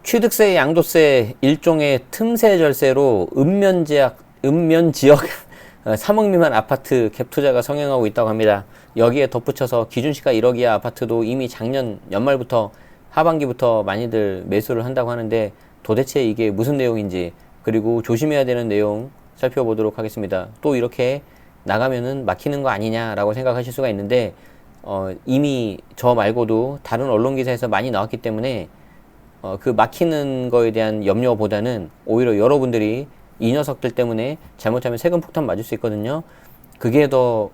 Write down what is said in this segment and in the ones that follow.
취득세, 양도세 일종의 틈새 절세로 읍면 지역 3억 미만 아파트 갭 투자가 성행하고 있다고 합니다. 여기에 덧붙여서 기준시가 1억 이하 아파트도 이미 작년 연말부터 하반기부터 많이들 매수를 한다고 하는데 도대체 이게 무슨 내용인지 그리고 조심해야 되는 내용 살펴보도록 하겠습니다. 또 이렇게 나가면은 막히는 거 아니냐라고 생각하실 수가 있는데 이미 저 말고도 다른 언론 기사에서 많이 나왔기 때문에 그 막히는 거에 대한 염려보다는 오히려 여러분들이 이 녀석들 때문에 잘못하면 세금 폭탄 맞을 수 있거든요. 그게 더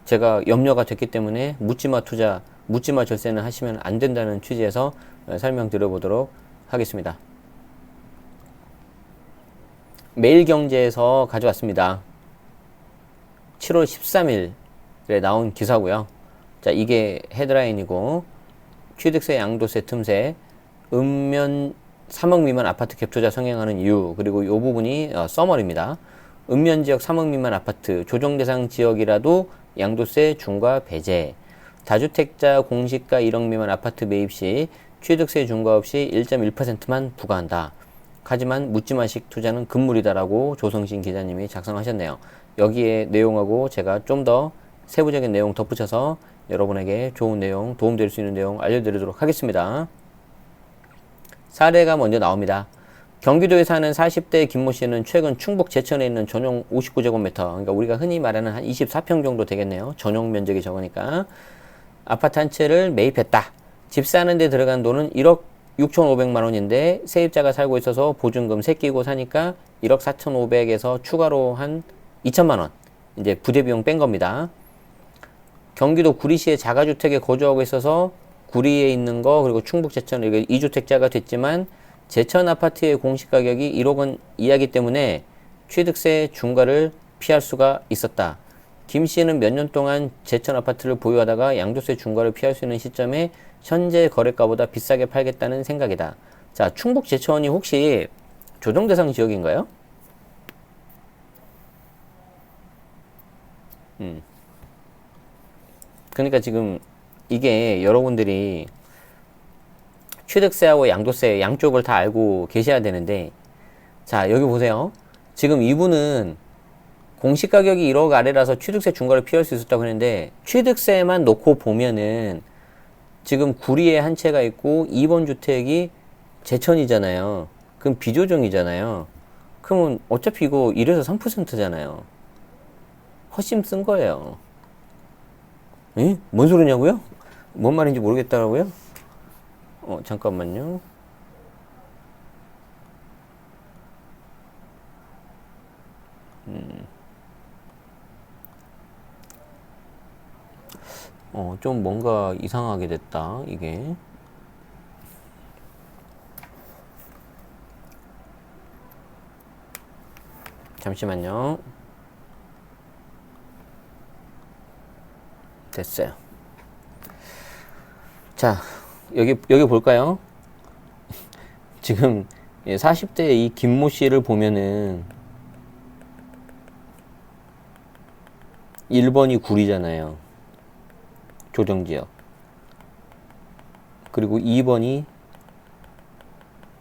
제가 염려가 됐기 때문에 묻지마 투자, 묻지마 절세는 하시면 안 된다는 취지에서 설명드려보도록 하겠습니다. 매일경제에서 가져왔습니다. 7월 13일에 나온 기사고요. 자, 이게 헤드라인이고 취득세, 양도세 틈새, 읍면 3억 미만 아파트 갭 투자 성행하는 이유, 그리고 이 부분이 서머리입니다. 읍면 지역 3억 미만 아파트, 조정 대상 지역이라도 양도세 중과 배제, 다주택자 공시가 1억 미만 아파트 매입 시 취득세 중과 없이 1.1%만 부과한다. 하지만 묻지마식 투자는 금물이다라고 조성신 기자님이 작성하셨네요. 여기에 내용하고 제가 좀 더 세부적인 내용 덧붙여서 여러분에게 좋은 내용, 도움될 수 있는 내용 알려드리도록 하겠습니다. 사례가 먼저 나옵니다. 경기도에 사는 40대 김모 씨는 최근 충북 제천에 있는 전용 59제곱미터, 그러니까 우리가 흔히 말하는 한 24평 정도 되겠네요. 전용 면적이 적으니까. 아파트 한 채를 매입했다. 집 사는 데 들어간 돈은 1억 6,500만 원인데 세입자가 살고 있어서 보증금 세 끼고 사니까 1억 4,500에서 추가로 한 2천만 원. 이제 부대비용 뺀 겁니다. 경기도 구리시에 자가주택에 거주하고 있어서 구리에 있는 거 그리고 충북 제천 이게 2주택자가 됐지만 제천 아파트의 공시가격이 1억 원 이하기 때문에 취득세 중과를 피할 수가 있었다. 김 씨는 몇 년 동안 제천 아파트를 보유하다가 양도세 중과를 피할 수 있는 시점에 현재 거래가보다 비싸게 팔겠다는 생각이다. 자, 충북 제천이 혹시 조정 대상 지역인가요? 그러니까 지금 이게 여러분들이 취득세하고 양도세 양쪽을 다 알고 계셔야 되는데, 자, 여기 보세요. 지금 이분은 공시가격이 1억 아래라서 취득세 중과를 피할 수 있었다고 했는데 취득세만 놓고 보면은 지금 구리에 한 채가 있고 2번 주택이 제천이잖아요. 그럼 비조정이잖아요. 그러면 어차피 이거 1에서 3%잖아요. 허심 쓴 거예요. 에? 뭔 소리냐고요? 뭔 말인지 모르겠다라고요? 잠깐만요. 좀 뭔가 이상하게 됐다, 이게. 잠시만요. 됐어요. 자, 여기 볼까요? 지금 40대 이 김모 씨를 보면은 1번이 구리잖아요. 조정지역. 그리고 2번이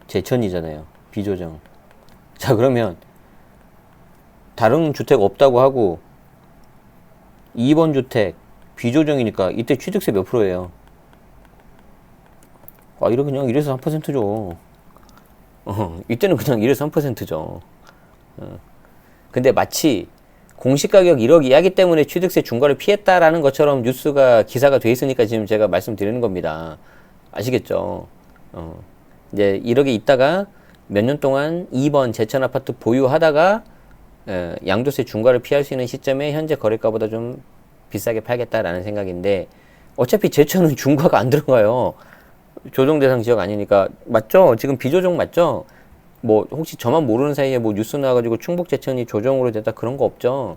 제천이잖아요. 비조정. 자, 그러면 다른 주택 없다고 하고 2번 주택 비조정이니까 이때 취득세 몇 프로예요? 이거 그냥 1에서 3%죠. 이때는 그냥 1에서 3%죠. 근데 마치 공시가격 1억 이하기 때문에 취득세 중과를 피했다라는 것처럼 뉴스가 기사가 돼 있으니까 지금 제가 말씀드리는 겁니다. 아시겠죠? 이제 1억에 있다가 몇 년 동안 2번 제천 아파트 보유하다가 양도세 중과를 피할 수 있는 시점에 현재 거래가보다 좀 비싸게 팔겠다라는 생각인데 어차피 제천은 중과가 안 들어가요. 조정 대상 지역 아니니까. 맞죠? 지금 비조정 맞죠? 뭐 혹시 저만 모르는 사이에 뭐 뉴스 나와가지고 충북 제천이 조정으로 됐다 그런 거 없죠.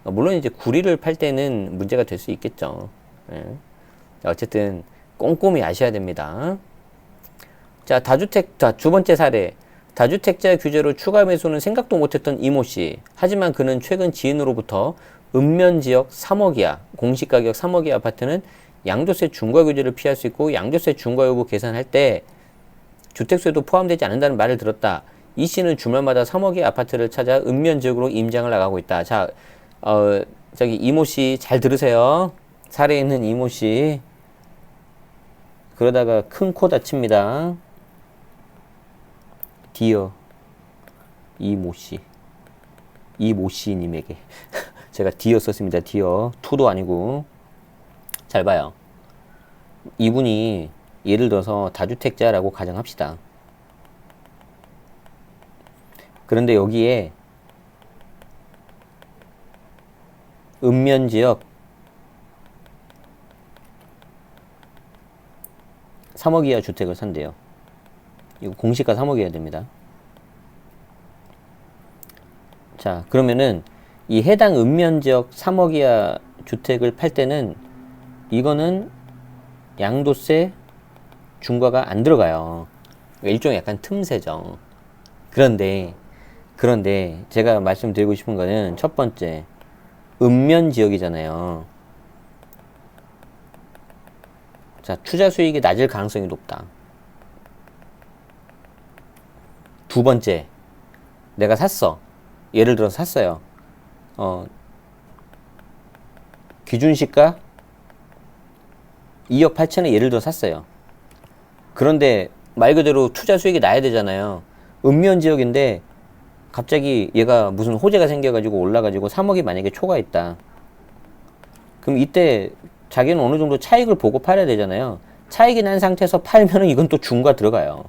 물론 이제 구리를 팔 때는 문제가 될 수 있겠죠. 어쨌든 꼼꼼히 아셔야 됩니다. 자, 두 번째 사례. 다주택자 규제로 추가 매수는 생각도 못했던 이모 씨. 하지만 그는 최근 지인으로부터 읍면 지역 3억 이하, 공시가격 3억 이하 아파트는 양도세 중과 규제를 피할 수 있고 양도세 중과 여부 계산할 때 주택수에도 포함되지 않는다는 말을 들었다. 이 씨는 주말마다 3억의 아파트를 찾아 읍면지역으로 임장을 나가고 있다. 자, 저기 이모 씨 잘 들으세요. 살에 있는 이모 씨. 그러다가 큰 코 다칩니다. 디어 이모 씨. 이모 씨님에게 제가 디어 썼습니다. 디어. 투도 아니고. 잘 봐요. 이분이 예를 들어서 다주택자라고 가정합시다. 그런데 여기에 읍면지역 3억 이하 주택을 산대요. 이거 공시가 3억이어야 됩니다. 자, 그러면은 이 해당 읍면지역 3억 이하 주택을 팔 때는 이거는 양도세 중과가 안 들어가요. 일종의 약간 틈새죠. 그런데 제가 말씀드리고 싶은 거는 첫 번째, 읍면 지역이잖아요. 자, 투자 수익이 낮을 가능성이 높다. 두 번째, 내가 샀어. 예를 들어서 샀어요. 기준시가 2억 8천에 예를 들어 샀어요. 그런데 말 그대로 투자 수익이 나야 되잖아요. 읍면 지역인데 갑자기 얘가 무슨 호재가 생겨가지고 올라가지고 3억이 만약에 초과했다. 그럼 이때 자기는 어느 정도 차익을 보고 팔아야 되잖아요. 차익이 난 상태에서 팔면은 이건 또 중과 들어가요.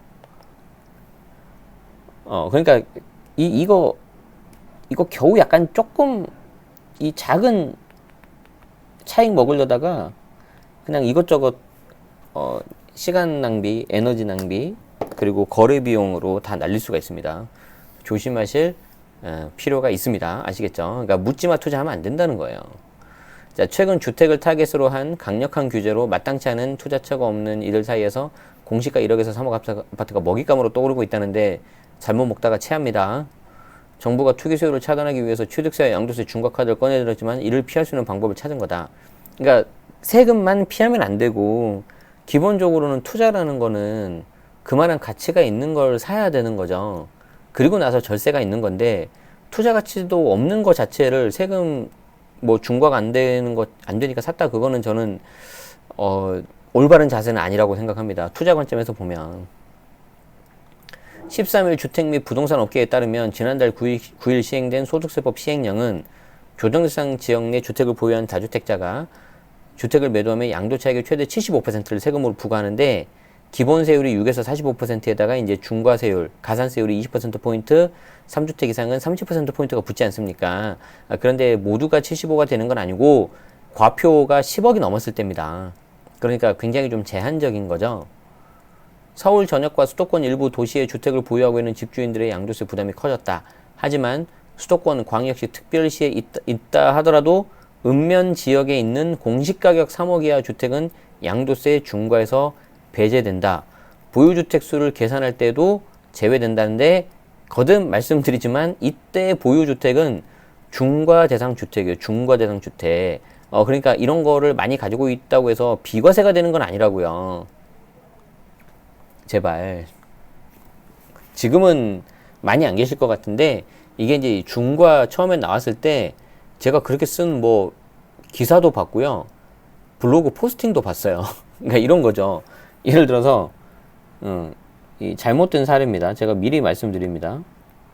그러니까 이거 겨우 약간 조금 이 작은 차익 먹으려다가 그냥 이것저것 시간 낭비, 에너지 낭비, 그리고 거래 비용으로 다 날릴 수가 있습니다. 조심하실 필요가 있습니다. 아시겠죠? 그러니까 묻지마 투자하면 안 된다는 거예요. 자, 최근 주택을 타겟으로 한 강력한 규제로 마땅치 않은 투자처가 없는 이들 사이에서 공시가 1억에서 3억 아파트가 먹잇감으로 떠오르고 있다는데 잘못 먹다가 체합니다. 정부가 투기 수요를 차단하기 위해서 취득세와 양도세 중과 카드를 꺼내들었지만 이를 피할 수 있는 방법을 찾은 거다. 그러니까 세금만 피하면 안 되고 기본적으로는 투자라는 거는 그만한 가치가 있는 걸 사야 되는 거죠. 그리고 나서 절세가 있는 건데 투자 가치도 없는 것 자체를 세금 뭐 중과가 안 되니까 샀다, 그거는 저는 올바른 자세는 아니라고 생각합니다. 투자 관점에서 보면 13일 주택 및 부동산 업계에 따르면 지난달 9일 시행된 소득세법 시행령은 교정대상 지역 내 주택을 보유한 다주택자가 주택을 매도하면 양도차익의 최대 75%를 세금으로 부과하는데 기본세율이 6에서 45%에다가 이제 중과세율, 가산세율이 20%포인트, 3주택 이상은 30%포인트가 붙지 않습니까? 그런데 모두가 75가 되는 건 아니고 과표가 10억이 넘었을 때입니다. 그러니까 굉장히 좀 제한적인 거죠. 서울 전역과 수도권 일부 도시의 주택을 보유하고 있는 집주인들의 양도세 부담이 커졌다. 하지만 수도권 광역시 특별시에 있다 하더라도 읍면 지역에 있는 공시가격 3억 이하 주택은 양도세 중과에서 배제된다. 보유주택 수를 계산할 때도 제외된다는데 거듭 말씀드리지만 이때 보유주택은 중과 대상 주택이에요. 중과 대상 주택. 그러니까 이런 거를 많이 가지고 있다고 해서 비과세가 되는 건 아니라고요. 제발. 지금은 많이 안 계실 것 같은데 이게 이제 중과 처음에 나왔을 때 제가 그렇게 쓴 뭐 기사도 봤고요. 블로그 포스팅도 봤어요. 그러니까 이런 거죠. 예를 들어서 이 잘못된 사례입니다. 제가 미리 말씀드립니다.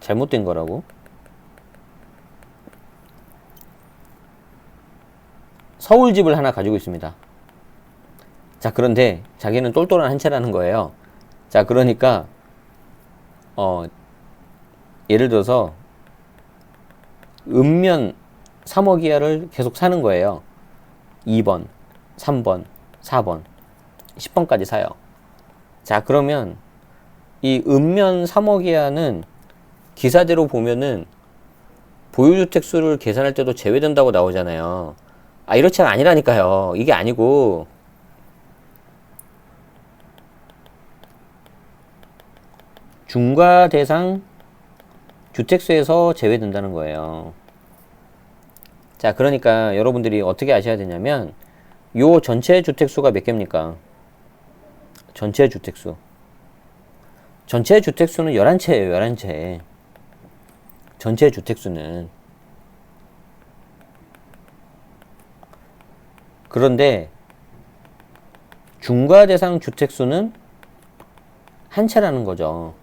잘못된 거라고. 서울집을 하나 가지고 있습니다. 자, 그런데 자기는 똘똘한 한 채라는 거예요. 자, 그러니까 예를 들어서 읍면 3억 이하를 계속 사는 거예요. 2번, 3번, 4번, 10번까지 사요. 자, 그러면 이 읍면 3억 이하는 기사대로 보면은 보유주택 수를 계산할 때도 제외된다고 나오잖아요. 이렇지 아니라니까요. 이게 아니고 중과 대상 주택수에서 제외된다는 거예요. 자, 그러니까 여러분들이 어떻게 아셔야 되냐면 요 전체 주택수가 몇 개입니까? 전체 주택수. 전체 주택수는 11채예요, 11채. 전체 주택수는. 그런데 중과대상 주택수는 한 채라는 거죠.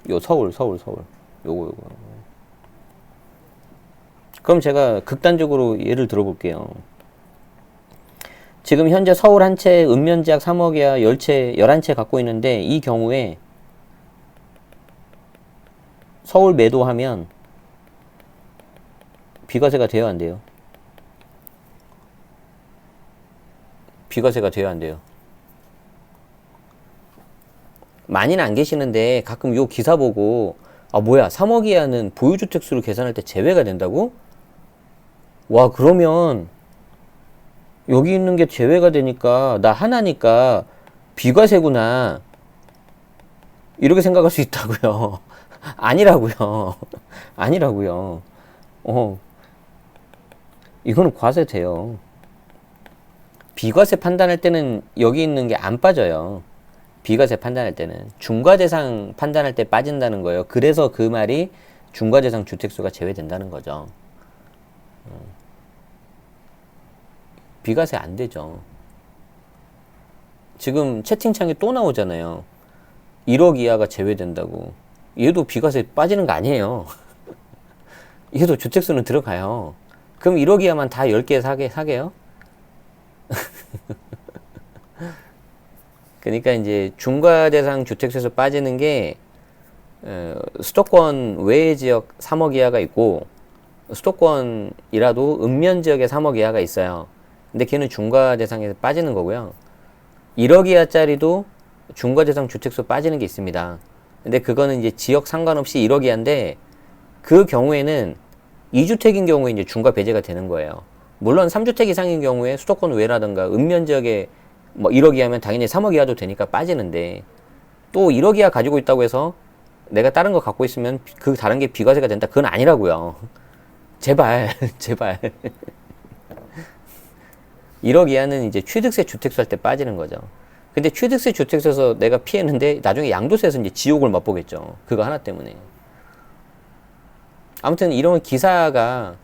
요 서울. 요거. 그럼 제가 극단적으로 예를 들어볼게요. 지금 현재 서울 한 채 읍면지역 3억이야 10채, 11채 갖고 있는데 이 경우에 서울 매도하면 비과세가 돼요, 안 돼요? 비과세가 돼요, 안 돼요? 많이는 안 계시는데 가끔 요 기사 보고 아 뭐야 3억 이하는 보유주택수를 계산할 때 제외가 된다고? 와 그러면 여기 있는 게 제외가 되니까 나 하나니까 비과세구나 이렇게 생각할 수 있다고요. 아니라고요. 아니라고요. 이거는 과세 돼요. 비과세 판단할 때는 여기 있는 게 안 빠져요. 비과세 판단할 때는 중과대상 판단할 때 빠진다는 거예요. 그래서 그 말이 중과대상 주택수가 제외된다는 거죠. 비과세 안 되죠. 지금 채팅창에 또 나오잖아요. 1억 이하가 제외된다고. 얘도 비과세 빠지는 거 아니에요. 얘도 주택수는 들어가요. 그럼 1억 이하만 다 10개 사게요? 그러니까 이제 중과대상 주택수에서 빠지는 게 수도권 외의 지역 3억 이하가 있고 수도권이라도 읍면 지역에 3억 이하가 있어요. 근데 걔는 중과대상에서 빠지는 거고요. 1억 이하짜리도 중과대상 주택수 빠지는 게 있습니다. 근데 그거는 이제 지역 상관없이 1억 이하인데 그 경우에는 2주택인 경우에 이제 중과 배제가 되는 거예요. 물론 3주택 이상인 경우에 수도권 외라든가 읍면 지역에 뭐 1억 이하면 당연히 3억 이하도 되니까 빠지는데 또 1억 이하 가지고 있다고 해서 내가 다른 거 갖고 있으면 그 다른 게 비과세가 된다. 그건 아니라고요. 제발. 1억 이하는 이제 취득세 주택수 할 때 빠지는 거죠. 근데 취득세 주택수에서 내가 피했는데 나중에 양도세에서 이제 지옥을 맛보겠죠. 그거 하나 때문에. 아무튼 이런 기사가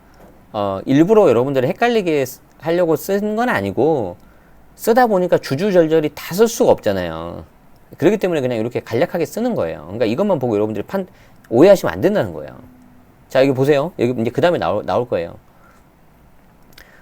일부러 여러분들을 헷갈리게 하려고 쓴 건 아니고 쓰다 보니까 주주절절히 다 쓸 수가 없잖아요. 그렇기 때문에 그냥 이렇게 간략하게 쓰는 거예요. 그러니까 이것만 보고 여러분들이 오해하시면 안 된다는 거예요. 자, 여기 보세요. 여기 이제 그 다음에 나올 거예요.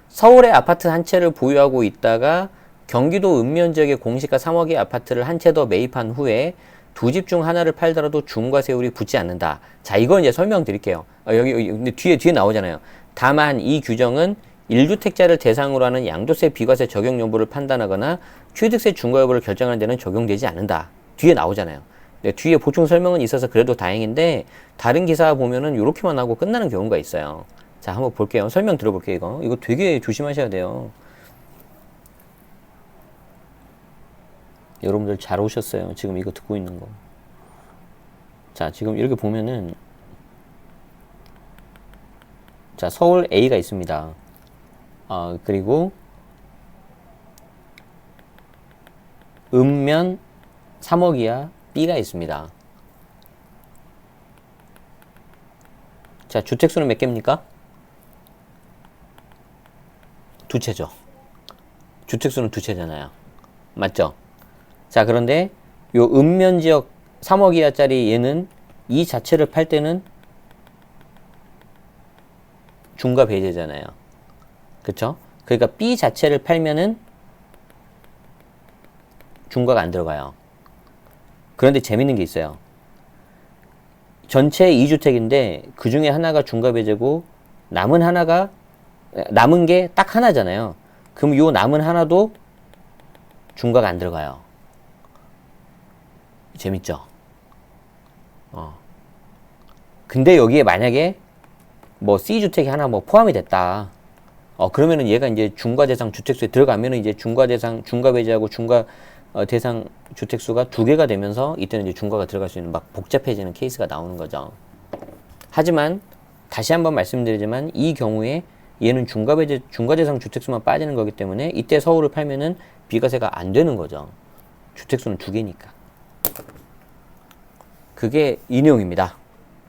서울의 아파트 한 채를 보유하고 있다가 경기도 읍면 지역의 공시가 3억의 아파트를 한 채 더 매입한 후에 두 집 중 하나를 팔더라도 중과세율이 붙지 않는다. 자, 이건 이제 설명드릴게요. 여기 근데 뒤에 나오잖아요. 다만 이 규정은 1주택자를 대상으로 하는 양도세 비과세 적용 여부를 판단하거나 취득세 중과 여부를 결정하는 데는 적용되지 않는다. 뒤에 나오잖아요. 네, 뒤에 보충 설명은 있어서 그래도 다행인데 다른 기사 보면은 이렇게만 하고 끝나는 경우가 있어요. 자, 한번 볼게요. 설명 들어볼게요. 이거 되게 조심하셔야 돼요. 여러분들 잘 오셨어요. 지금 이거 듣고 있는 거. 자, 지금 이렇게 보면은 자, 서울 A가 있습니다. 그리고 읍면 3억 이하 B가 있습니다. 자, 주택수는 몇 개입니까? 두 채죠. 주택수는 두 채잖아요. 맞죠? 자, 그런데 요 읍면 지역 3억 이하짜리 얘는 이 자체를 팔 때는 중과 배제잖아요. 그쵸? 그러니까 B 자체를 팔면은 중과가 안 들어가요. 그런데 재밌는 게 있어요. 전체 2주택인데 그 중에 하나가 중과 배제고 남은 게 딱 하나잖아요. 그럼 요 남은 하나도 중과가 안 들어가요. 재밌죠? 근데 여기에 만약에 뭐 C주택이 하나 뭐 포함이 됐다. 그러면은 얘가 이제 중과대상 주택수에 들어가면은 이제 중과대상, 중과배제하고 대상 주택수가 두 개가 되면서 이때는 이제 중과가 들어갈 수 있는 막 복잡해지는 케이스가 나오는 거죠. 하지만 다시 한번 말씀드리지만 이 경우에 얘는 중과대상 주택수만 빠지는 거기 때문에 이때 서울을 팔면은 비과세가 안 되는 거죠. 주택수는 두 개니까. 그게 이 내용입니다.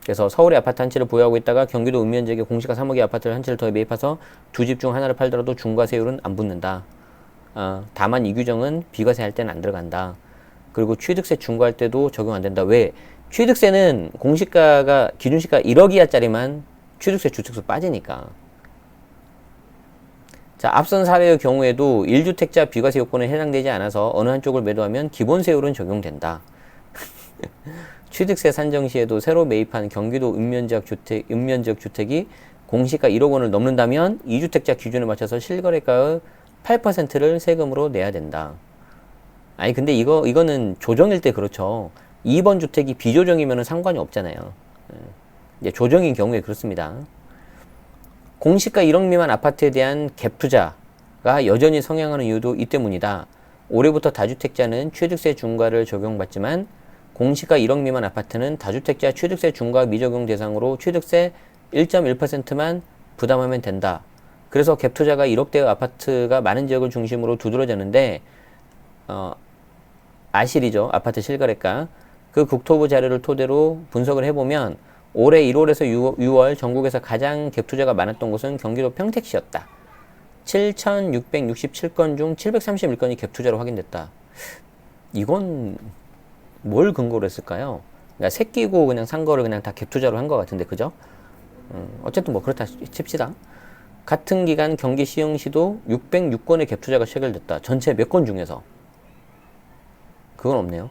그래서 서울의 아파트 한 채를 보유하고 있다가 경기도 읍면 지역에 공시가 3억의 아파트를 한 채를 더 매입해서 두 집 중 하나를 팔더라도 중과세율은 안 붙는다. 다만 이 규정은 비과세 할 때는 안 들어간다. 그리고 취득세 중과할 때도 적용 안 된다. 왜? 취득세는 공시가가 기준시가 1억 이하짜리만 취득세 주택수 빠지니까. 자, 앞선 사례의 경우에도 1주택자 비과세 요건에 해당되지 않아서 어느 한쪽을 매도하면 기본세율은 적용된다. 취득세 산정 시에도 새로 매입한 경기도 읍면지역 주택이 공시가 1억 원을 넘는다면 2주택자 기준에 맞춰서 실거래가의 8%를 세금으로 내야 된다. 아니 근데 이거는 조정일 때 그렇죠. 2번 주택이 비조정이면 상관이 없잖아요. 이제 조정인 경우에 그렇습니다. 공시가 1억 미만 아파트에 대한 갭 투자가 여전히 성행하는 이유도 이 때문이다. 올해부터 다주택자는 취득세 중과를 적용받지만 공시가 1억 미만 아파트는 다주택자 취득세 중과 미적용 대상으로 취득세 1.1%만 부담하면 된다. 그래서 갭 투자가 1억대 아파트가 많은 지역을 중심으로 두드러졌는데 아실이죠. 아파트 실거래가. 그 국토부 자료를 토대로 분석을 해보면 올해 1월에서 6월 전국에서 가장 갭 투자가 많았던 곳은 경기도 평택시였다. 7,667건 중 731건이 갭 투자로 확인됐다. 이건 뭘 근거로 했을까요? 그러니까 새끼고 그냥 산 거를 그냥 다 갭 투자로 한 것 같은데, 그죠? 어쨌든 뭐 그렇다 칩시다. 같은 기간 경기 시흥시도 606건의 갭 투자가 체결됐다. 전체 몇 건 중에서. 그건 없네요.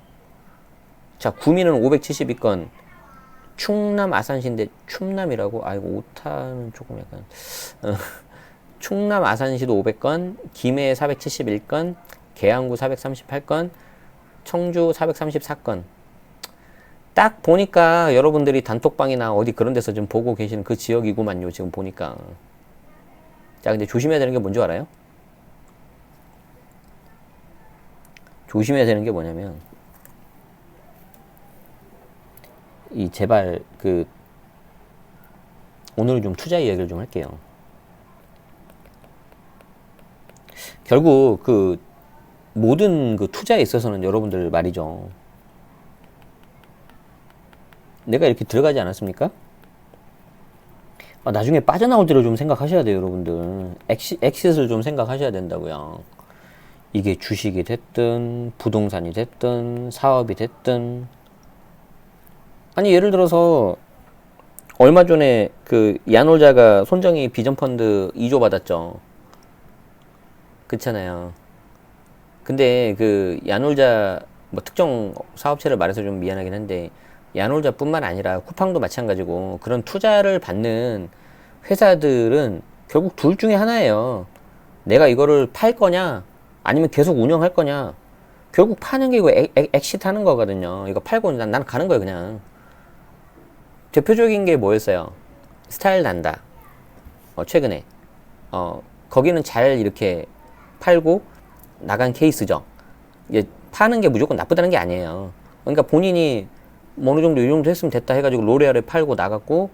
자, 구미는 572건. 충남 아산시인데 충남이라고? 아이고 오타는 조금 약간 충남 아산시도 500건, 김해 471건, 계양구 438건, 청주 434건. 딱 보니까 여러분들이 단톡방이나 어디 그런 데서 좀 보고 계시는 그 지역이구만요. 지금 보니까. 자, 근데 조심해야 되는 게 뭔지 알아요? 조심해야 되는 게 뭐냐면 제발 오늘은 좀 투자 이야기를 좀 할게요. 결국 모든 투자에 있어서는 여러분들 말이죠. 내가 이렇게 들어가지 않았습니까? 나중에 빠져나올 때를 좀 생각하셔야 돼요, 여러분들. 엑싯을 좀 생각하셔야 된다고요. 이게 주식이 됐든, 부동산이 됐든, 사업이 됐든. 아니, 예를 들어서, 얼마 전에 야놀자가 손정희 비전펀드 2조 받았죠. 그렇잖아요. 근데 야놀자, 특정 사업체를 말해서 좀 미안하긴 한데, 야놀자뿐만 아니라 쿠팡도 마찬가지고 그런 투자를 받는 회사들은 결국 둘 중에 하나예요. 내가 이거를 팔 거냐 아니면 계속 운영할 거냐. 결국 파는 게 이거 엑시트 하는 거거든요. 이거 팔고 난 가는 거예요 그냥. 대표적인 게 뭐였어요? 스타일 난다. 최근에 거기는 잘 이렇게 팔고 나간 케이스죠. 이게 파는 게 무조건 나쁘다는 게 아니에요. 그러니까 본인이 어느 정도 이 정도 했으면 됐다 해가지고 로레알에 팔고 나갔고,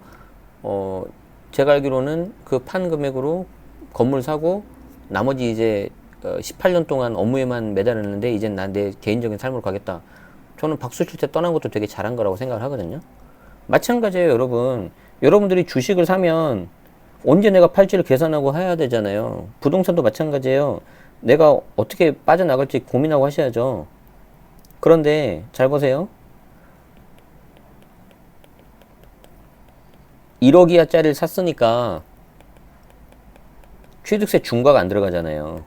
제가 알기로는 그 판 금액으로 건물 사고, 나머지 이제 18년 동안 업무에만 매달렸는데, 이젠 난 내 개인적인 삶으로 가겠다. 저는 박수 칠 때 떠난 것도 되게 잘한 거라고 생각을 하거든요. 마찬가지예요, 여러분. 여러분들이 주식을 사면 언제 내가 팔지를 계산하고 해야 되잖아요. 부동산도 마찬가지예요. 내가 어떻게 빠져나갈지 고민하고 하셔야죠. 그런데 잘 보세요. 1억 이하짜리를 샀으니까 취득세 중과가 안 들어가잖아요.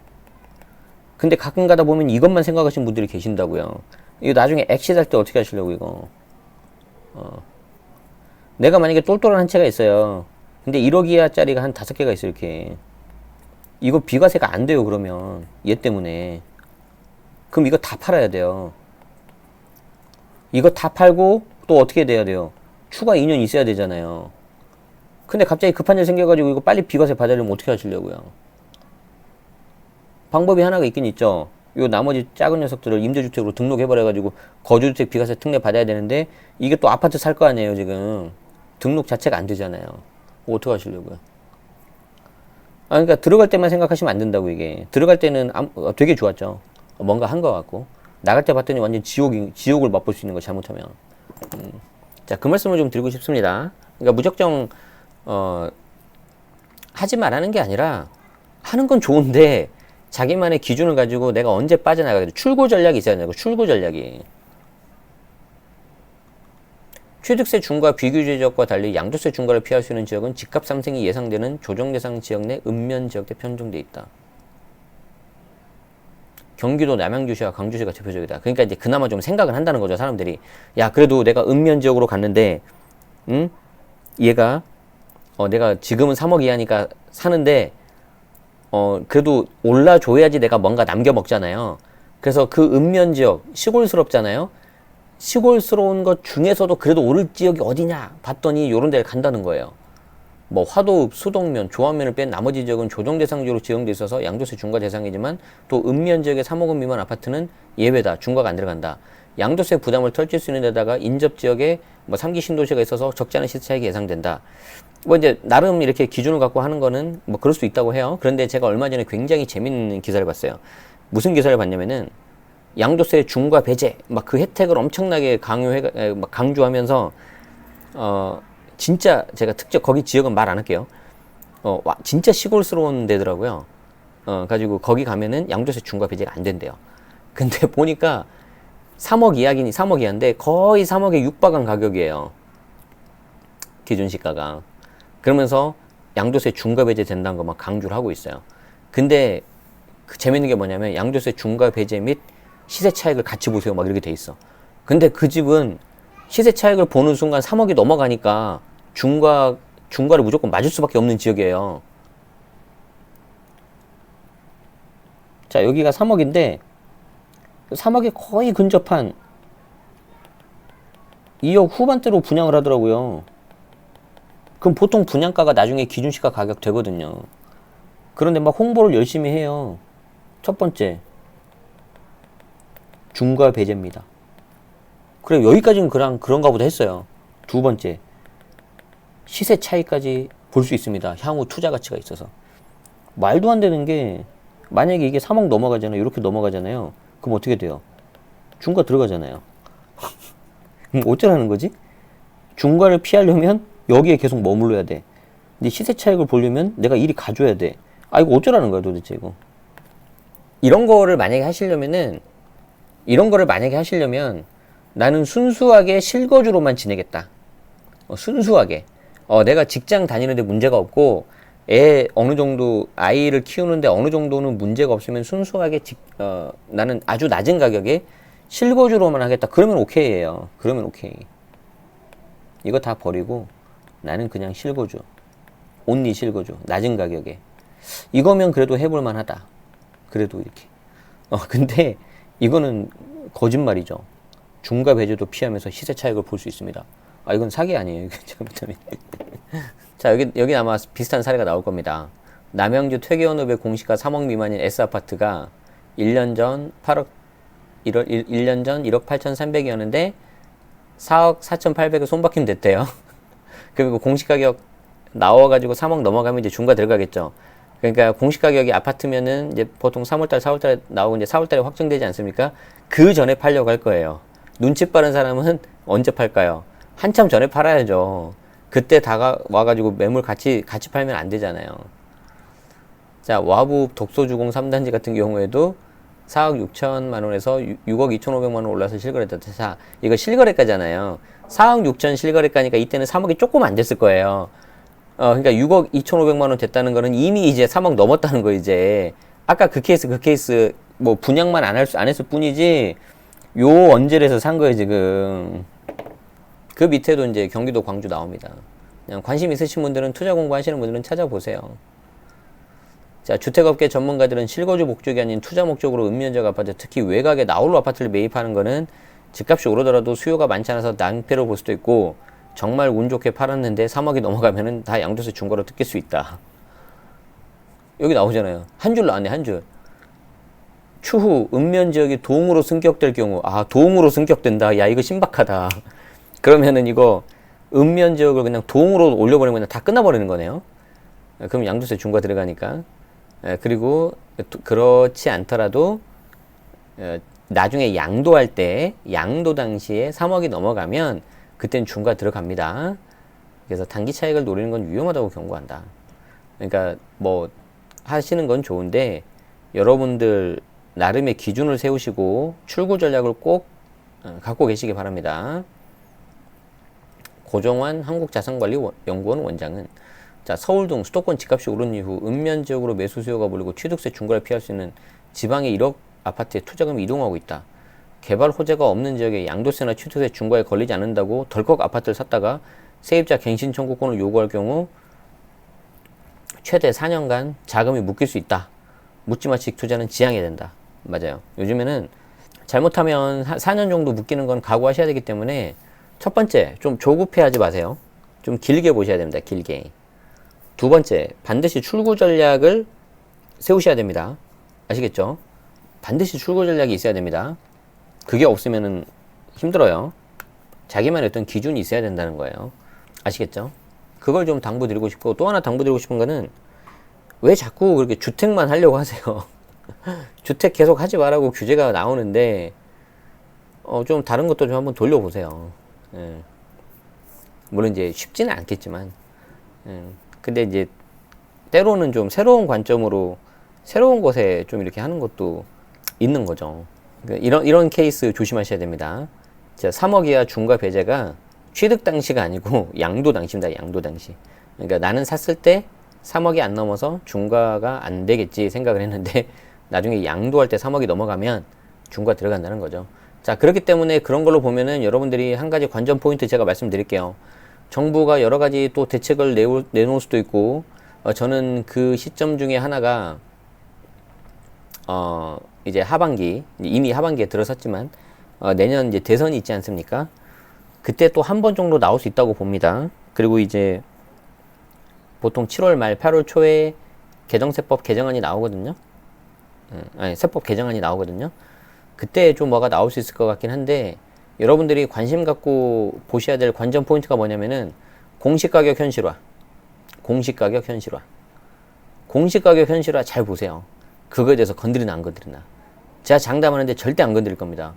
근데 가끔 가다 보면 이것만 생각하시는 분들이 계신다고요. 이거 나중에 엑시트 할 때 어떻게 하시려고 이거. 내가 만약에 똘똘한 한 채가 있어요. 근데 1억 이하짜리가 한 5개가 있어요 이렇게. 이거 비과세가 안 돼요 그러면. 얘 때문에. 그럼 이거 다 팔아야 돼요. 이거 다 팔고 또 어떻게 돼야 돼요? 추가 2년 있어야 되잖아요. 근데 갑자기 급한 일 생겨가지고 이거 빨리 비과세 받으려면 어떻게 하시려고요? 방법이 하나가 있긴 있죠. 요 나머지 작은 녀석들을 임대주택으로 등록해버려가지고 거주주택 비과세 특례 받아야 되는데 이게 또 아파트 살 거 아니에요 지금. 등록 자체가 안 되잖아요. 어떻게 하시려고요? 그러니까 들어갈 때만 생각하시면 안 된다고 이게. 들어갈 때는 되게 좋았죠. 뭔가 한 거 같고 나갈 때 봤더니 완전 지옥을 맛볼 수 있는 거 잘못하면. 자, 그 말씀을 좀 드리고 싶습니다. 그러니까 무작정 하지 말라는 게 아니라 하는 건 좋은데 자기만의 기준을 가지고 내가 언제 빠져나가야 돼. 출구 전략이 있어야 되고, 출구 전략이. 취득세 중과 비규제 지역과 달리 양도세 중과를 피할 수 있는 지역은 집값 상승이 예상되는 조정 대상 지역 내 읍면 지역에 편중돼 있다. 경기도 남양주시와 강주시가 대표적이다. 그러니까 이제 그나마 좀 생각을 한다는 거죠, 사람들이. 야, 그래도 내가 읍면 지역으로 갔는데, 얘가, 내가 지금은 3억 이하니까 사는데, 그래도 올라줘야지 내가 뭔가 남겨 먹잖아요. 그래서 그 읍면 지역, 시골스럽잖아요. 시골스러운 것 중에서도 그래도 오를 지역이 어디냐 봤더니 요런 데를 간다는 거예요. 뭐 화도읍, 수동면, 조합면을 뺀 나머지 지역은 조정 대상 지역으로 지정돼 있어서 양도세 중과 대상이지만 또 읍면 지역의 3억 원 미만 아파트는 예외다. 중과가 안 들어간다. 양도세 부담을 털칠 수 있는 데다가 인접 지역에 뭐 3기 신도시가 있어서 적지 않은 시세 차익이 예상된다. 뭐 이제 나름 이렇게 기준을 갖고 하는 거는 뭐 그럴 수 있다고 해요. 그런데 제가 얼마 전에 굉장히 재밌는 기사를 봤어요. 무슨 기사를 봤냐면은 양도세 중과 배제 막 그 혜택을 엄청나게 막 강조하면서 진짜 제가 특정 거기 지역은 말 안 할게요. 진짜 시골스러운 데더라고요. 가지고 거기 가면은 양도세 중과 배제가 안 된대요. 근데 보니까 3억 이하긴 3억 이하인데 거의 3억에 육박한 가격이에요. 기준 시가가. 그러면서 양도세 중과 배제 된다는 거 막 강조를 하고 있어요. 근데 그 재밌는 게 뭐냐면 양도세 중과 배제 및 시세 차익을 같이 보세요. 막 이렇게 돼 있어. 근데 그 집은 시세 차익을 보는 순간 3억이 넘어가니까 중과를 무조건 맞을 수밖에 없는 지역이에요. 자, 여기가 3억인데 3억에 거의 근접한 2억 후반대로 분양을 하더라고요. 그럼 보통 분양가가 나중에 기준시가 가격 되거든요. 그런데 막 홍보를 열심히 해요. 첫 번째, 중과 배제입니다. 그래, 여기까지는 그런가 보다 했어요. 두 번째, 시세 차이까지 볼 수 있습니다. 향후 투자 가치가 있어서. 말도 안 되는 게, 만약에 이게 3억 넘어가잖아요. 이렇게 넘어가잖아요. 그럼 어떻게 돼요? 중과 들어가잖아요. 그럼 어쩌라는 거지? 중과를 피하려면 여기에 계속 머물러야 돼. 근데 시세 차익을 보려면 내가 이리 가줘야 돼. 아, 이거 어쩌라는 거야, 도대체 이거. 이런 거를 만약에 하시려면 나는 순수하게 실거주로만 지내겠다. 순수하게. 내가 직장 다니는데 문제가 없고 어느 정도 아이를 키우는데 어느 정도는 문제가 없으면 순수하게 나는 아주 낮은 가격에 실거주로만 하겠다. 그러면 오케이예요. 그러면 오케이. 이거 다 버리고 나는 그냥 실거주. 온리 실거주. 낮은 가격에. 이거면 그래도 해볼 만하다. 그래도 이렇게. 근데 이거는 거짓말이죠. 중과 배제도 피하면서 시세 차익을 볼 수 있습니다. 이건 사기 아니에요. 자, 여기 아마 비슷한 사례가 나올 겁니다. 남양주 퇴계원읍의 공시가 3억 미만인 S아파트가 1년 전 1억 8,300이었는데 4억 4,800에 손바뀜 됐대요. 그리고 공시가격 나와가지고 3억 넘어가면 이제 중과 들어가겠죠. 그러니까 공시가격이 아파트면은 이제 보통 3월달, 4월달에 나오고 이제 4월달에 확정되지 않습니까? 그 전에 팔려고 할 거예요. 눈치 빠른 사람은 언제 팔까요? 한참 전에 팔아야죠. 그때 와가지고 매물 같이 팔면 안 되잖아요. 자, 와부 독소주공 3단지 같은 경우에도 4억 6천만 원에서 6억 2,500만 원 올라서 실거래했다. 자, 이거 실거래가잖아요. 4억 6천 실거래가니까 이때는 3억이 조금 안 됐을 거예요. 그러니까 6억 2,500만 원 됐다는 거는 이미 이제 3억 넘었다는 거 이제. 아까 그 케이스 뭐 분양만 안 했을 뿐이지 요 언젤에서 산 거예요, 지금. 그 밑에도 이제 경기도 광주 나옵니다. 그냥 관심 있으신 분들은 투자 공부하시는 분들은 찾아보세요. 자, 주택업계 전문가들은 실거주 목적이 아닌 투자 목적으로 읍면적 아파트, 특히 외곽에 나홀로 아파트를 매입하는 거는 집값이 오르더라도 수요가 많지 않아서 낭패로 볼 수도 있고 정말 운 좋게 팔았는데 3억이 넘어가면은 다 양도세 중과로 뜯길 수 있다. 여기 나오잖아요. 한 줄 나왔네, 한 줄. 추후 읍면 지역이 도움으로 승격될 경우, 도움으로 승격된다. 야, 이거 신박하다. 그러면은 이거 읍면 지역을 그냥 도움으로 올려버리면 다 끝나버리는 거네요. 그럼 양도세 중과 들어가니까. 그리고 그렇지 않더라도 나중에 양도할 때 양도 당시에 3억이 넘어가면 그땐 중과 들어갑니다. 그래서 단기 차익을 노리는 건 위험하다고 경고한다. 그러니까 뭐 하시는 건 좋은데 여러분들 나름의 기준을 세우시고 출구 전략을 꼭 갖고 계시기 바랍니다. 고정환 한국자산관리연구원 원장은 자, 서울 등 수도권 집값이 오른 이후 읍면 지역으로 매수 수요가 몰리고 취득세 중과를 피할 수 있는 지방의 1억 아파트에 투자금이 이동하고 있다. 개발 호재가 없는 지역에 양도세나 취득세 중과에 걸리지 않는다고 덜컥 아파트를 샀다가 세입자 갱신 청구권을 요구할 경우 최대 4년간 자금이 묶일 수 있다. 묻지마식 투자는 지양해야 된다. 맞아요. 요즘에는 잘못하면 4년 정도 묶이는 건 각오하셔야 되기 때문에 첫 번째, 좀 조급해하지 마세요. 좀 길게 보셔야 됩니다. 길게. 두 번째, 반드시 출구 전략을 세우셔야 됩니다. 아시겠죠? 반드시 출구 전략이 있어야 됩니다. 그게 없으면 힘들어요. 자기만의 어떤 기준이 있어야 된다는 거예요. 아시겠죠? 그걸 좀 당부드리고 싶고, 또 하나 당부드리고 싶은 거는 왜 자꾸 그렇게 주택만 하려고 하세요? 주택 계속 하지 말라고 규제가 나오는데 좀 다른 것도 좀 한번 돌려보세요. 예. 물론 이제 쉽지는 않겠지만 근데 이제 때로는 좀 새로운 관점으로 새로운 곳에 좀 이렇게 하는 것도 있는 거죠. 그러니까 이런 케이스 조심하셔야 됩니다. 자, 3억 이하 중과 배제가 취득 당시가 아니고 양도 당시입니다. 양도 당시. 그러니까 나는 샀을 때 3억이 안 넘어서 중과가 안 되겠지 생각을 했는데 나중에 양도할 때 3억이 넘어가면 중과 들어간다는 거죠. 자, 그렇기 때문에 그런 걸로 보면은 여러분들이 한 가지 관전 포인트 제가 말씀드릴게요. 정부가 여러 가지 또 대책을 내놓을 수도 있고 저는 그 시점 중에 하나가 이제 하반기, 이미 하반기에 들어섰지만 내년 이제 대선이 있지 않습니까? 그때 또 한 번 정도 나올 수 있다고 봅니다. 그리고 이제 보통 7월 말 8월 초에 개정세법 개정안이 나오거든요. 아니, 세법 개정안이 나오거든요. 그때 좀 뭐가 나올 수 있을 것 같긴 한데 여러분들이 관심 갖고 보셔야 될 관전 포인트가 뭐냐면은 공시가격 현실화. 공시가격 현실화. 공시가격 현실화 잘 보세요. 그거에 대해서 건드리나 안 건드리나. 제가 장담하는데 절대 안 건드릴 겁니다.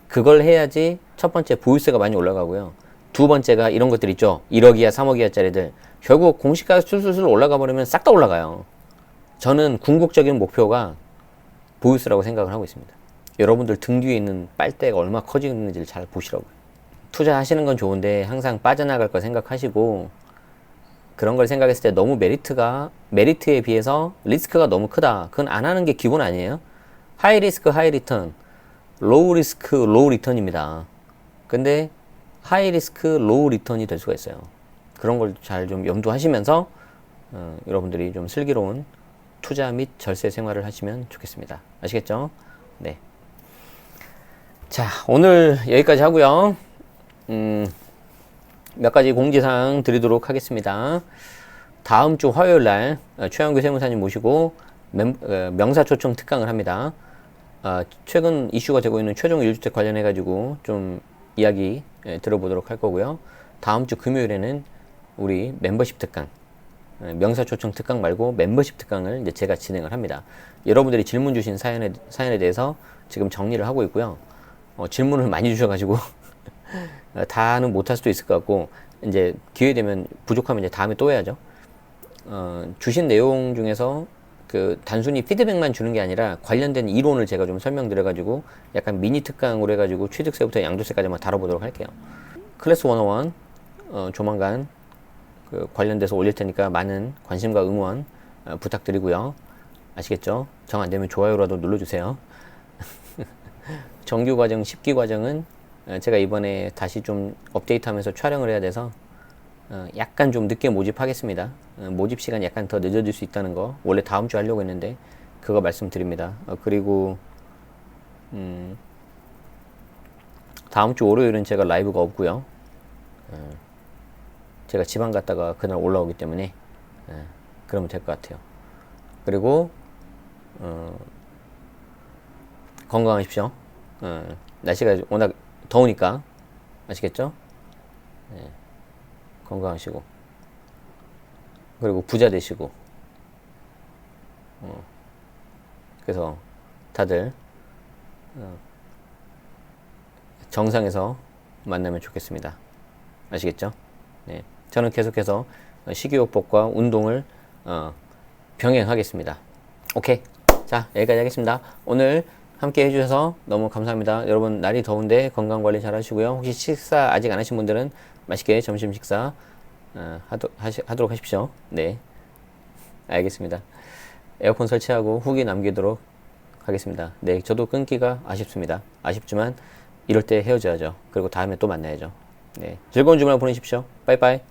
그걸 해야지 첫 번째 보유세가 많이 올라가고요. 두 번째가 이런 것들 있죠. 1억 이하 3억 이하짜리들 결국 공시가격 술술술 올라가 버리면 싹 다 올라가요. 저는 궁극적인 목표가 보유세라고 생각을 하고 있습니다. 여러분들 등 뒤에 있는 빨대가 얼마나 커지는지를 잘 보시라고요. 투자하시는 건 좋은데 항상 빠져나갈 거 생각하시고 그런 걸 생각했을 때 너무 메리트에 비해서 리스크가 너무 크다. 그건 안 하는 게 기본 아니에요? 하이 리스크 하이 리턴, 로우 리스크 로우 리턴입니다. 근데 하이 리스크 로우 리턴이 될 수가 있어요. 그런 걸 잘 좀 염두하시면서 여러분들이 좀 슬기로운 투자 및 절세 생활을 하시면 좋겠습니다. 아시겠죠? 네. 자, 오늘 여기까지 하고요. 몇 가지 공지사항 드리도록 하겠습니다. 다음 주 화요일 날 최영규 세무사님 모시고 명사초청 특강을 합니다. 최근 이슈가 되고 있는 최종 1주택 관련해 가지고 좀 이야기 들어보도록 할 거고요. 다음 주 금요일에는 우리 멤버십 특강, 명사초청 특강 말고 멤버십 특강을 이제 제가 진행을 합니다. 여러분들이 질문 주신 사연에 대해서 지금 정리를 하고 있고요. 질문을 많이 주셔가지고 다는 못할 수도 있을 것 같고 이제 기회 되면 부족하면 이제 다음에 또 해야죠. 주신 내용 중에서 그 단순히 피드백만 주는 게 아니라 관련된 이론을 제가 좀 설명드려가지고 약간 미니 특강으로 해가지고 취득세부터 양도세까지 한번 다뤄보도록 할게요. 클래스 101 조만간 그 관련돼서 올릴 테니까 많은 관심과 응원 부탁드리고요. 아시겠죠? 정 안 되면 좋아요라도 눌러주세요. 정규 과정 10기 과정은 제가 이번에 다시 좀 업데이트하면서 촬영을 해야 돼서 약간 좀 늦게 모집하겠습니다. 모집 시간이 약간 더 늦어질 수 있다는 거 원래 다음 주 하려고 했는데 그거 말씀드립니다. 그리고 다음 주 월요일은 제가 라이브가 없고요. 제가 지방 갔다가 그날 올라오기 때문에 그러면 될 것 같아요. 그리고 건강하십시오. 날씨가 워낙 더우니까 아시겠죠? 건강하시고 그리고 부자 되시고 그래서 다들 정상에서 만나면 좋겠습니다. 아시겠죠? 네. 저는 계속해서 식이요법과 운동을 병행하겠습니다. 오케이. 자, 여기까지 하겠습니다. 오늘 함께 해주셔서 너무 감사합니다. 여러분, 날이 더운데 건강 관리 잘 하시고요. 혹시 식사 아직 안 하신 분들은 맛있게 점심 식사 하도록 하십시오. 네. 알겠습니다. 에어컨 설치하고 후기 남기도록 하겠습니다. 네, 저도 끊기가 아쉽습니다. 아쉽지만 이럴 때 헤어져야죠. 그리고 다음에 또 만나야죠. 네, 즐거운 주말 보내십시오. 빠이빠이.